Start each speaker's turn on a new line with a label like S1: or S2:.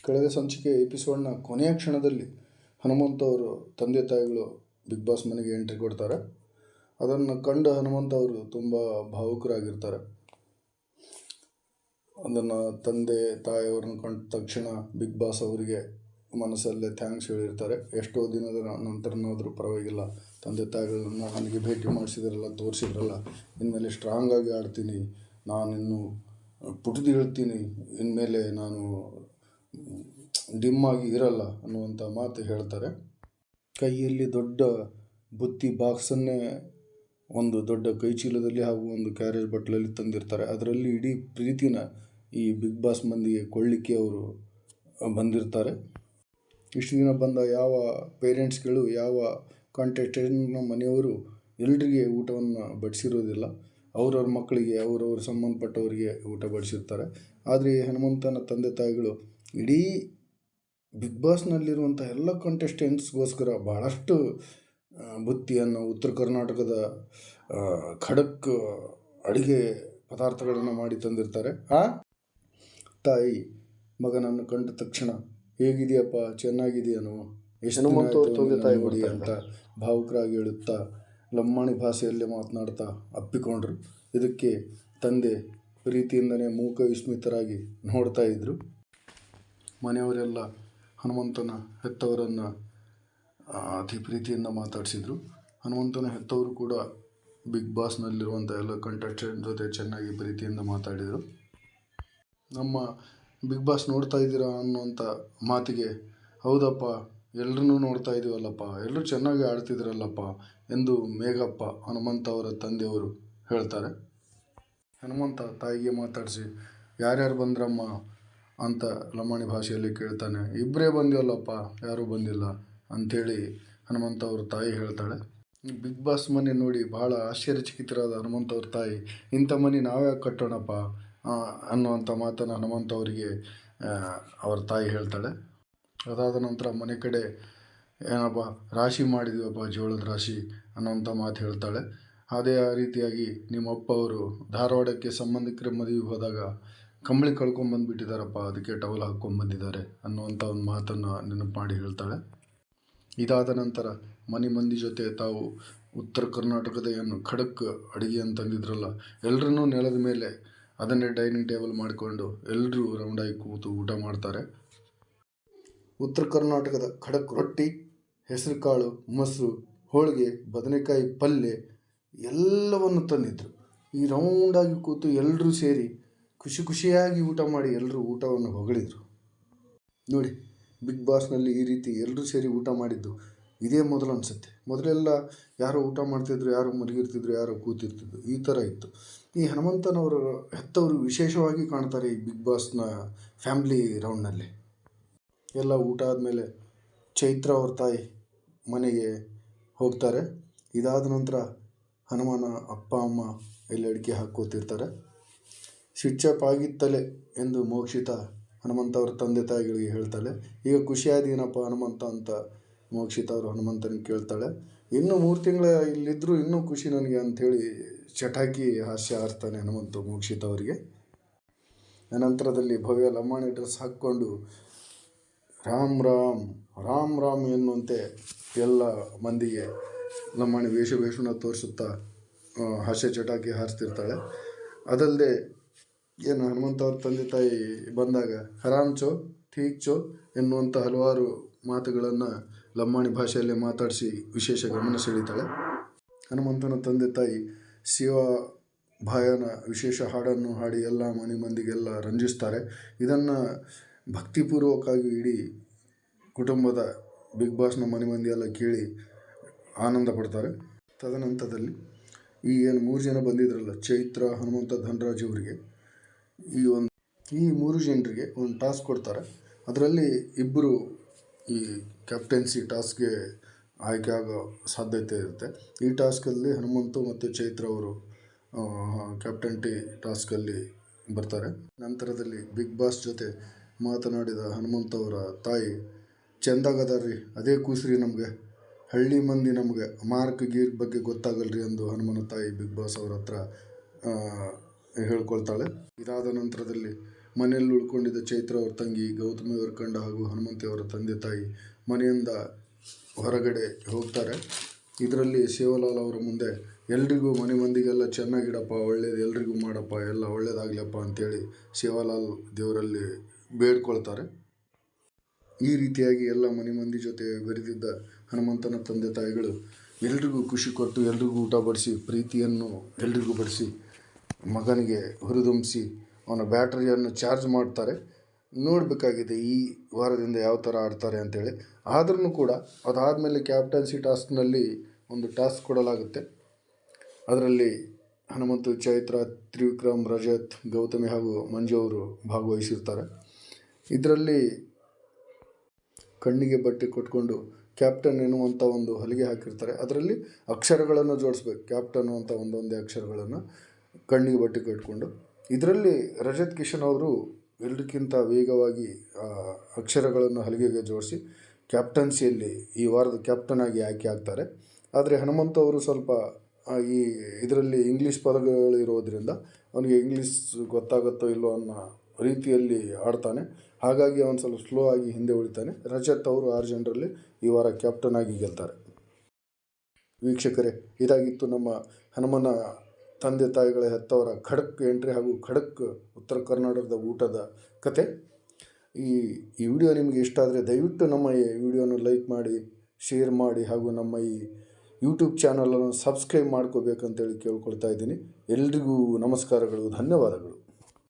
S1: ಕಳೆದ ಸಂಚಿಕೆ ಎಪಿಸೋಡ್ನ ಕೊನೆಯ ಕ್ಷಣದಲ್ಲಿ ಹನುಮಂತ ಅವರು ತಂದೆ ತಾಯಿಗಳು ಬಿಗ್ ಬಾಸ್ ಮನೆಗೆ ಎಂಟ್ರಿ ಕೊಡ್ತಾರೆ. ಅದನ್ನು ಕಂಡು ಹನುಮಂತ ಅವರು ತುಂಬ ಭಾವುಕರಾಗಿರ್ತಾರೆ. ಅದನ್ನು ತಂದೆ ತಾಯಿಯವ್ರನ್ನ ಕಂಡ ತಕ್ಷಣ ಬಿಗ್ ಬಾಸ್ ಅವರಿಗೆ ಮನಸ್ಸಲ್ಲೇ ಥ್ಯಾಂಕ್ಸ್ ಹೇಳಿರ್ತಾರೆ. ಎಷ್ಟೋ ದಿನದ ನಂತರನಾದರೂ ಪರವಾಗಿಲ್ಲ, ತಂದೆ ತಾಯಿಗಳನ್ನ ನನಗೆ ಭೇಟಿ ಮಾಡಿಸಿದ್ರಲ್ಲ, ತೋರಿಸಿದ್ರಲ್ಲ, ಇನ್ಮೇಲೆ ಸ್ಟ್ರಾಂಗ್ ಆಗಿ ಆಡ್ತೀನಿ, ನಾನಿನ್ನು ಪುಟಿದು ಹೇಳ್ತೀನಿ, ಇನ್ಮೇಲೆ ನಾನು ಡಿಮ್ ಆಗಿ ಇರಲ್ಲ ಅನ್ನುವಂಥ ಮಾತು ಹೇಳ್ತಾರೆ. ಕೈಯಲ್ಲಿ ದೊಡ್ಡ ಬುತ್ತಿ ಬಾಕ್ಸನ್ನೇ ಒಂದು ದೊಡ್ಡ ಕೈ ಚೀಲದಲ್ಲಿ ಹಾಗೂ ಒಂದು ಕ್ಯಾರೇಜ್ ಬಟ್ಲಲ್ಲಿ ತಂದಿರ್ತಾರೆ. ಅದರಲ್ಲಿ ಇಡೀ ಪ್ರೀತಿನ ಈ ಬಿಗ್ ಬಾಸ್ ಮಂದಿಗೆ ಕೊಳ್ಳಿಕ್ಕೆ ಅವರು ಬಂದಿರ್ತಾರೆ. ಇಷ್ಟು ದಿನ ಬಂದ ಯಾವ ಪೇರೆಂಟ್ಸ್ಗಳು, ಯಾವ ಕಾಂಟೆಸ್ಟೆಂಟ್ನ ಮನೆಯವರು ಎಲ್ರಿಗೆ ಊಟವನ್ನು ಬಡಿಸಿರೋದಿಲ್ಲ. ಅವ್ರವ್ರ ಮಕ್ಕಳಿಗೆ, ಅವ್ರವ್ರ ಸಂಬಂಧಪಟ್ಟವರಿಗೆ ಊಟ ಬಡಿಸಿರ್ತಾರೆ. ಆದರೆ ಹನುಮಂತನ ತಂದೆ ತಾಯಿಗಳು ಇಡೀ ಬಿಗ್ ಬಾಸ್ನಲ್ಲಿರುವಂಥ ಎಲ್ಲ ಕಂಟೆಸ್ಟೆಂಟ್ಸ್ಗೋಸ್ಕರ ಭಾಳಷ್ಟು ಬುತ್ತಿಯನ್ನು, ಉತ್ತರ ಕರ್ನಾಟಕದ ಖಡಕ್ ಅಡುಗೆ ಪದಾರ್ಥಗಳನ್ನು ಮಾಡಿ ತಂದಿರ್ತಾರೆ. ತಾಯಿ ಮಗನನ್ನು ಕಂಡ ತಕ್ಷಣ ಹೇಗಿದೆಯಪ್ಪ, ಚೆನ್ನಾಗಿದೆಯೇನೋ, ಎಷ್ಟು ತಂದೆ ತಾಯಿ ನೋಡಿ ಅಂತ ಭಾವುಕರಾಗಿ ಹೇಳುತ್ತಾ ಲಂಬಾಣಿ ಭಾಷೆಯಲ್ಲೇ ಮಾತನಾಡ್ತಾ ಅಪ್ಪಿಕೊಂಡ್ರು. ಇದಕ್ಕೆ ತಂದೆ ಪ್ರೀತಿಯಿಂದನೇ ಮೂಕ ವಿಸ್ಮಿತರಾಗಿ ನೋಡ್ತಾ ಇದ್ದರು. ಮನೆಯವರೆಲ್ಲ ಹನುಮಂತನ ಹೆತ್ತವರನ್ನು ಅತಿ ಪ್ರೀತಿಯಿಂದ ಮಾತಾಡಿಸಿದರು. ಹನುಮಂತನ ಹೆತ್ತವರು ಕೂಡ ಬಿಗ್ ಬಾಸ್ನಲ್ಲಿರುವಂಥ ಎಲ್ಲ ಕಂಟೆಸ್ಟೆಂಟ್ ಜೊತೆ ಚೆನ್ನಾಗಿ ಪ್ರೀತಿಯಿಂದ ಮಾತಾಡಿದರು. ನಮ್ಮ ಬಿಗ್ ಬಾಸ್ ನೋಡ್ತಾ ಇದ್ದೀರಾ ಅನ್ನುವಂಥ ಮಾತಿಗೆ, ಹೌದಪ್ಪ, ಎಲ್ಲರೂ ನೋಡ್ತಾ ಇದ್ದೀವಲ್ಲಪ್ಪ, ಎಲ್ಲರೂ ಚೆನ್ನಾಗಿ ಆಡ್ತಿದ್ರಲ್ಲಪ್ಪ ಎಂದು ಮೇಘಪ್ಪ, ಹನುಮಂತ ಅವರ ತಂದೆಯವರು ಹೇಳ್ತಾರೆ. ಹನುಮಂತ ತಾಯಿಗೆ ಮಾತಾಡಿಸಿ, ಯಾರ್ಯಾರು ಬಂದ್ರಮ್ಮ ಅಂತ ಲಂಬಾಣಿ ಭಾಷೆಯಲ್ಲಿ ಕೇಳ್ತಾನೆ. ಇಬ್ಬರೇ ಬಂದಿವಲ್ಲಪ್ಪ, ಯಾರೂ ಬಂದಿಲ್ಲ ಅಂಥೇಳಿ ಹನುಮಂತ ಅವ್ರ ತಾಯಿ ಹೇಳ್ತಾಳೆ. ಬಿಗ್ ಬಾಸ್ ಮನೆ ನೋಡಿ ಭಾಳ ಆಶ್ಚರ್ಯಚಕಿತರಾದ ಹನುಮಂತ ಅವ್ರ ತಾಯಿ, ಇಂಥ ಮನೆ ನಾವ್ಯಾಕೆ ಕಟ್ಟೋಣಪ್ಪ ಅನ್ನುವಂಥ ಮಾತನ್ನು ಹನುಮಂತ ಅವರಿಗೆ ಅವ್ರ ತಾಯಿ ಹೇಳ್ತಾಳೆ. ಅದಾದ ನಂತರ ಮನೆ ಕಡೆ ಏನಪ್ಪ ರಾಶಿ ಮಾಡಿದ್ದೀವಪ್ಪ, ಜೋಳದ ರಾಶಿ ಅನ್ನೋಂಥ ಮಾತು ಹೇಳ್ತಾಳೆ. ಅದೇ ರೀತಿಯಾಗಿ ನಿಮ್ಮಪ್ಪ ಅವರು ಧಾರವಾಡಕ್ಕೆ ಸಂಬಂಧಿಕರ ಮದುವೆಗೆ ಹೋದಾಗ ಕಂಬಳಿ ಕಳ್ಕೊಂಬಂದುಬಿಟ್ಟಿದ್ದಾರಪ್ಪ, ಅದಕ್ಕೆ ಟವಲ್ ಹಾಕ್ಕೊಂಬಂದಿದ್ದಾರೆ ಅನ್ನುವಂಥ ಒಂದು ಮಾತನ್ನು ನೆನಪು ಮಾಡಿ ಹೇಳ್ತಾಳೆ. ಇದಾದ ನಂತರ ಮನೆ ಮಂದಿ ಜೊತೆ ತಾವು ಉತ್ತರ ಕರ್ನಾಟಕದ ಏನು ಖಡಕ್ ಅಡುಗೆಯನ್ನು ತಂದಿದ್ರಲ್ಲ, ಎಲ್ಲರನ್ನೂ ನೆಲದ ಮೇಲೆ ಅದನ್ನೇ ಡೈನಿಂಗ್ ಟೇಬಲ್ ಮಾಡಿಕೊಂಡು ಎಲ್ಲರೂ ರೌಂಡಾಗಿ ಕೂತು ಊಟ ಮಾಡ್ತಾರೆ. ಉತ್ತರ ಕರ್ನಾಟಕದ ಖಡಕ್ ರೊಟ್ಟಿ, ಹೆಸರು ಕಾಳು, ಮೊಸರು, ಹೋಳಿಗೆ, ಬದನೆಕಾಯಿ ಪಲ್ಯ ಎಲ್ಲವನ್ನು ತಂದಿದ್ದರು. ಈ ರೌಂಡಾಗಿ ಕೂತು ಎಲ್ಲರೂ ಸೇರಿ ಖುಷಿಯಾಗಿ ಊಟ ಮಾಡಿ ಎಲ್ಲರೂ ಊಟವನ್ನು ಹೊಗಳಿದರು. ನೋಡಿ, ಬಿಗ್ ಬಾಸ್ನಲ್ಲಿ ಈ ರೀತಿ ಎಲ್ಲರೂ ಸೇರಿ ಊಟ ಮಾಡಿದ್ದು ಇದೇ ಮೊದಲು ಅನಿಸುತ್ತೆ. ಮೊದಲೆಲ್ಲ ಯಾರೋ ಊಟ ಮಾಡ್ತಿದ್ರು, ಯಾರೋ ಮಲಗಿರ್ತಿದ್ರು, ಯಾರೋ ಕೂತಿರ್ತಿದ್ರು, ಈ ಥರ ಇತ್ತು. ಈ ಹನುಮಂತನವರು ಹೆತ್ತವರು ವಿಶೇಷವಾಗಿ ಕಾಣ್ತಾರೆ ಈ ಬಿಗ್ ಬಾಸ್ನ ಫ್ಯಾಮ್ಲಿ ರೌಂಡ್ನಲ್ಲಿ. ಎಲ್ಲ ಊಟ ಆದಮೇಲೆ ಚೈತ್ರ ಅವ್ರ ತಾಯಿ ಮನೆಗೆ ಹೋಗ್ತಾರೆ. ಇದಾದ ನಂತರ ಹನುಮನ ಅಪ್ಪ ಅಮ್ಮ ಎಲ್ಲಿ ಅಡಿಕೆ ಹಾಕ್ಕೋತಿರ್ತಾರೆ. ಸ್ವಿಚ್ ಆಫ್ ಆಗಿತ್ತಲೆ ಎಂದು ಮೋಕ್ಷಿತ ಹನುಮಂತ ಅವ್ರ ತಂದೆ ತಾಯಿಗಳಿಗೆ ಹೇಳ್ತಾಳೆ. ಈಗ ಖುಷಿಯಾದೀನಪ್ಪ ಹನುಮಂತ ಅಂತ ಮೋಕ್ಷಿತ ಅವರು ಹನುಮಂತನಿಗೆ ಕೇಳ್ತಾಳೆ. ಇನ್ನೂ 3 ತಿಂಗಳ ಇಲ್ಲಿದ್ದರೂ ಇನ್ನೂ ಖುಷಿ ನನಗೆ ಅಂಥೇಳಿ ಚಟಾಕಿ ಹಾಸ್ಯ ಆಡ್ತಾನೆ ಹನುಮಂತ ಮೋಕ್ಷಿತ ಅವರಿಗೆ. ಅನಂತರದಲ್ಲಿ ಭವ್ಯ ಲಂಬಾಣಿ ಡ್ರೆಸ್ ಹಾಕ್ಕೊಂಡು ರಾಮ್ ರಾಮ್ ರಾಮ್ ರಾಮ್ ಎನ್ನುವಂತೆ ಎಲ್ಲ ಮಂದಿಗೆ ಲಂಬಾಣಿ ವೇಷಭೂಷಣ ತೋರಿಸುತ್ತಾ ಹಾಸ್ಯ ಚಟಾಕಿ ಹಾರಿಸ್ತಿರ್ತಾಳೆ. ಅದಲ್ಲದೆ ಏನು ಹನುಮಂತ ಅವ್ರ ತಂದೆ ತಾಯಿ ಬಂದಾಗ ಹರಾಮ್ ಚೋ ಠೀಕ್ ಚೋ ಎನ್ನುವಂಥ ಹಲವಾರು ಮಾತುಗಳನ್ನು ಲಂಬಾಣಿ ಭಾಷೆಯಲ್ಲೇ ಮಾತಾಡಿಸಿ ವಿಶೇಷ ಗಮನ ಸೆಳೀತಾಳೆ. ಹನುಮಂತನ ತಂದೆ ತಾಯಿ ಶಿವ ಭಾಯನ ವಿಶೇಷ ಹಾಡನ್ನು ಹಾಡಿ ಎಲ್ಲ ಮನೆ ಮಂದಿಗೆಲ್ಲ ರಂಜಿಸ್ತಾರೆ. ಇದನ್ನು ಭಕ್ತಿಪೂರ್ವಕವಾಗಿ ಇಡೀ ಕುಟುಂಬದ ಬಿಗ್ ಬಾಸ್ನ ಮನೆ ಮಂದಿಯೆಲ್ಲ ಕೇಳಿ ಆನಂದ ಪಡ್ತಾರೆ. ತದನಂತರದಲ್ಲಿ ಈ ಏನು 3 ಜನ ಬಂದಿದ್ರಲ್ಲ, ಚೈತ್ರ, ಹನುಮಂತ, ಧನರಾಜ್ ಅವರಿಗೆ ಈ 3 ಜನರಿಗೆ ಒಂದು ಟಾಸ್ಕ್ ಕೊಡ್ತಾರೆ. ಅದರಲ್ಲಿ ಇಬ್ಬರು ಈ ಕ್ಯಾಪ್ಟನ್ಸಿ ಟಾಸ್ಕ್ಗೆ ಆಯ್ಕೆ ಆಗೋ ಸಾಧ್ಯತೆ ಇರುತ್ತೆ. ಈ ಟಾಸ್ಕಲ್ಲಿ ಹನುಮಂತು ಮತ್ತು ಚೈತ್ರ ಅವರು ಕ್ಯಾಪ್ಟನ್ಟಿ ಟಾಸ್ಕಲ್ಲಿ ಬರ್ತಾರೆ. ನಂತರದಲ್ಲಿ ಬಿಗ್ ಬಾಸ್ ಜೊತೆ ಮಾತನಾಡಿದ ಹನುಮಂತ ಅವರ ತಾಯಿ, ಚೆಂದಾಗದಾರ್ರಿ, ಅದೇ ಕೂಸ್ರಿ ನಮಗೆ, ಹಳ್ಳಿ ಮಂದಿ ನಮಗೆ ಮಾರ್ಕ್ ಗೀರ್ ಬಗ್ಗೆ ಗೊತ್ತಾಗಲ್ರಿ ಎಂದು ಹನುಮನ ತಾಯಿ ಬಿಗ್ ಬಾಸ್ ಅವ್ರ ಹತ್ರ ಹೇಳ್ಕೊಳ್ತಾಳೆ. ಇದಾದ ನಂತರದಲ್ಲಿ ಮನೆಯಲ್ಲಿ ಉಳ್ಕೊಂಡಿದ್ದ ಚೈತ್ರ ಅವರ ತಂಗಿ, ಗೌತಮಿಯವರ ಕಂಡ ಹಾಗೂ ಹನುಮಂತಿಯವರ ತಂದೆ ತಾಯಿ ಮನೆಯಿಂದ ಹೊರಗಡೆ ಹೋಗ್ತಾರೆ. ಇದರಲ್ಲಿ ಶಿವಲಾಲ್ ಅವರ ಮುಂದೆ ಎಲ್ರಿಗೂ ಮನೆ ಮಂದಿಗೆಲ್ಲ ಚೆನ್ನಾಗಿಡಪ್ಪ, ಒಳ್ಳೇದು ಎಲ್ರಿಗೂ ಮಾಡಪ್ಪ, ಎಲ್ಲ ಒಳ್ಳೇದಾಗ್ಲಪ್ಪ ಅಂತೇಳಿ ಶಿವಲಾಲ್ ದೇವರಲ್ಲಿ ಬೇಡ್ಕೊಳ್ತಾರೆ. ಈ ರೀತಿಯಾಗಿ ಎಲ್ಲ ಮನೆ ಮಂದಿ ಜೊತೆ ಬೆರೆತಿದ್ದ ಹನುಮಂತನ ತಂದೆ ತಾಯಿಗಳು ಎಲ್ರಿಗೂ ಖುಷಿ ಕೊಟ್ಟು ಎಲ್ರಿಗೂ ಊಟ ಬಡಿಸಿ, ಪ್ರೀತಿಯನ್ನು ಎಲ್ರಿಗೂ ಬಡಿಸಿ, ಮಗನಿಗೆ ಹುರಿದುಂಬಿಸಿ ಅವನ ಬ್ಯಾಟರಿಯನ್ನು ಚಾರ್ಜ್ ಮಾಡ್ತಾರೆ. ನೋಡಬೇಕಾಗಿದೆ ಈ ವಾರದಿಂದ ಯಾವ ಥರ ಆಡ್ತಾರೆ ಅಂತೇಳಿ. ಆದ್ರೂ ಕೂಡ ಅದಾದಮೇಲೆ ಕ್ಯಾಪ್ಟನ್ಸಿ ಟಾಸ್ಕ್ನಲ್ಲಿ ಒಂದು ಟಾಸ್ಕ್ ಕೊಡಲಾಗುತ್ತೆ. ಅದರಲ್ಲಿ ಹನುಮಂತು, ಚೈತ್ರ, ತ್ರಿವಿಕ್ರಮ್, ರಜತ್, ಗೌತಮಿ ಹಾಗೂ ಮಂಜು ಅವರು ಭಾಗವಹಿಸಿರ್ತಾರೆ. ಇದರಲ್ಲಿ ಕಣ್ಣಿಗೆ ಬಟ್ಟೆ ಕೊಟ್ಕೊಂಡು ಕ್ಯಾಪ್ಟನ್ ಎನ್ನುವಂಥ ಒಂದು ಹಲಿಗೆ ಹಾಕಿರ್ತಾರೆ. ಅದರಲ್ಲಿ ಅಕ್ಷರಗಳನ್ನು ಜೋಡಿಸ್ಬೇಕು. ಕ್ಯಾಪ್ಟನ್ ಅಂತ ಒಂದೊಂದೇ ಅಕ್ಷರಗಳನ್ನು ಕಣ್ಣಿಗೆ ಬಟ್ಟೆ ಕಟ್ಕೊಂಡು. ಇದರಲ್ಲಿ ರಜತ್ ಕಿಶನ್ ಅವರು ಎಲ್ಲರಿಗಿಂತ ವೇಗವಾಗಿ ಅಕ್ಷರಗಳನ್ನು ಹಲಿಗೆಗೆ ಜೋಡಿಸಿ ಕ್ಯಾಪ್ಟನ್ಸಿಯಲ್ಲಿ ಈ ವಾರದ ಕ್ಯಾಪ್ಟನ್ ಆಗಿ ಆಯ್ಕೆ ಆಗ್ತಾರೆ. ಆದರೆ ಹನುಮಂತ ಅವರು ಸ್ವಲ್ಪ ಈ ಇದರಲ್ಲಿ ಇಂಗ್ಲೀಷ್ ಪದಗಳು ಇರೋದರಿಂದ ಅವನಿಗೆ ಇಂಗ್ಲೀಷ್ ಗೊತ್ತಾಗುತ್ತೋ ಇಲ್ಲೋ ಅನ್ನೋ ರೀತಿಯಲ್ಲಿ ಆಡ್ತಾನೆ. ಹಾಗಾಗಿ ಅವನು ಸ್ವಲ್ಪ ಸ್ಲೋ ಆಗಿ ಹಿಂದೆ ಉಳಿತಾನೆ. ರಜತ್ ಅವರು 6 ಜನರಲ್ಲಿ ಈ ವಾರ ಕ್ಯಾಪ್ಟನ್ ಆಗಿ ಗೆಲ್ತಾರೆ. ವೀಕ್ಷಕರೇ, ಇದಾಗಿತ್ತು ನಮ್ಮ ಹನುಮನ ತಂದೆ ತಾಯಿಗಳ ಹೆತ್ತವರ ಖಡಕ್ ಎಂಟ್ರಿ ಹಾಗೂ ಖಡಕ್ ಉತ್ತರ ಕರ್ನಾಟಕದ ಊಟದ ಕತೆ. ಈ ವಿಡಿಯೋ ನಿಮಗೆ ಇಷ್ಟ ಆದರೆ ದಯವಿಟ್ಟು ನಮ್ಮ ಈ ವಿಡಿಯೋನ ಲೈಕ್ ಮಾಡಿ, ಶೇರ್ ಮಾಡಿ ಹಾಗೂ ನಮ್ಮ ಈ ಯೂಟ್ಯೂಬ್ ಚಾನಲನ್ನು ಸಬ್ಸ್ಕ್ರೈಬ್ ಮಾಡ್ಕೋಬೇಕಂತೇಳಿ ಕೇಳ್ಕೊಳ್ತಾ ಇದ್ದೀನಿ. ಎಲ್ರಿಗೂ ನಮಸ್ಕಾರಗಳು, ಧನ್ಯವಾದಗಳು.